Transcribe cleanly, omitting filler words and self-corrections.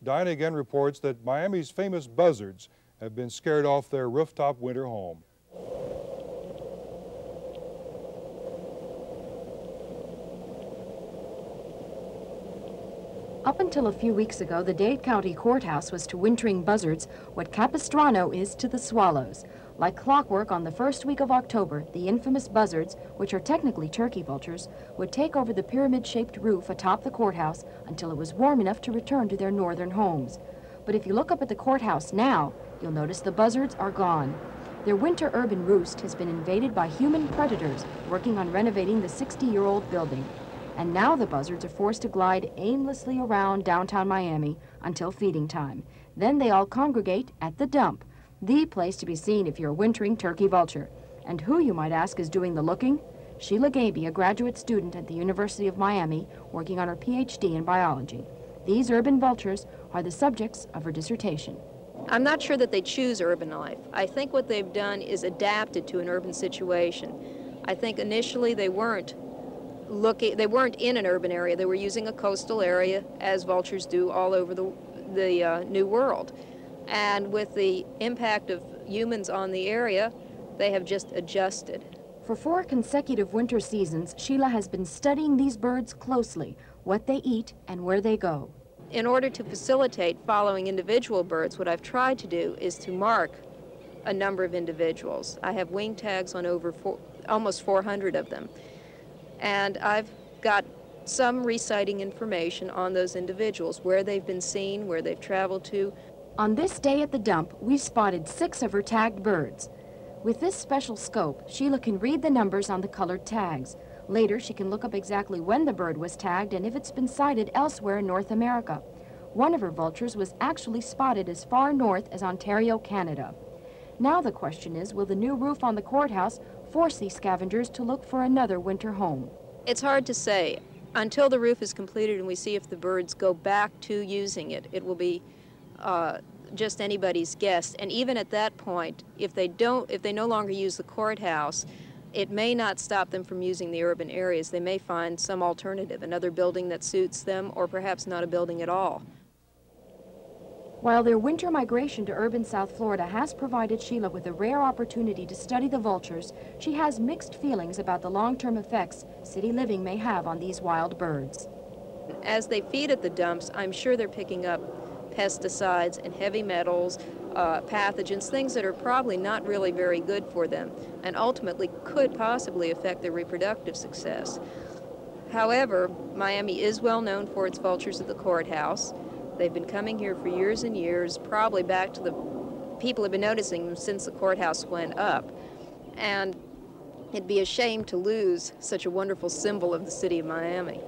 Diana again reports that Miami's famous buzzards have been scared off their rooftop winter home. Up until a few weeks ago, the Dade County Courthouse was to wintering buzzards what Capistrano is to the swallows. Like clockwork, on the first week of October, the infamous buzzards, which are technically turkey vultures, would take over the pyramid-shaped roof atop the courthouse until it was warm enough to return to their northern homes. But if you look up at the courthouse now, you'll notice the buzzards are gone. Their winter urban roost has been invaded by human predators working on renovating the 60-year-old building. And now the buzzards are forced to glide aimlessly around downtown Miami until feeding time. Then they all congregate at the dump, the place to be seen if you're a wintering turkey vulture. And who, you might ask, is doing the looking? Sheila Gabia, a graduate student at the University of Miami, working on her PhD in biology. These urban vultures are the subjects of her dissertation. I'm not sure that they choose urban life. I think what they've done is adapted to an urban situation. I think initially they weren't in an urban area. They were using a coastal area, as vultures do all over the New World. And with the impact of humans on the area, they have just adjusted. For 4 consecutive winter seasons, Sheila has been studying these birds closely, what they eat and where they go. In order to facilitate following individual birds, what I've tried to do is to mark a number of individuals. I have wing tags on almost 400 of them. And I've got some reciting information on those individuals, where they've been seen, where they've traveled to. On this day at the dump, we've spotted 6 of her tagged birds. With this special scope, Sheila can read the numbers on the colored tags. Later, she can look up exactly when the bird was tagged and if it's been sighted elsewhere in North America. One of her vultures was actually spotted as far north as Ontario, Canada. Now the question is, will the new roof on the courthouse force these scavengers to look for another winter home? It's hard to say. Until the roof is completed and we see if the birds go back to using it, it will be just anybody's guess. And even at that point, if they no longer use the courthouse, it may not stop them from using the urban areas. They may find some alternative, another building that suits them, or perhaps not a building at all. While their winter migration to urban South Florida has provided Sheila with a rare opportunity to study the vultures, she has mixed feelings about the long-term effects city living may have on these wild birds. As they feed at the dumps, I'm sure they're picking up pesticides and heavy metals, pathogens, things that are probably not really very good for them and ultimately could possibly affect their reproductive success. However, Miami is well known for its vultures at the courthouse. They've been coming here for years and years, probably back to the people have been noticing them since the courthouse went up. And it'd be a shame to lose such a wonderful symbol of the city of Miami.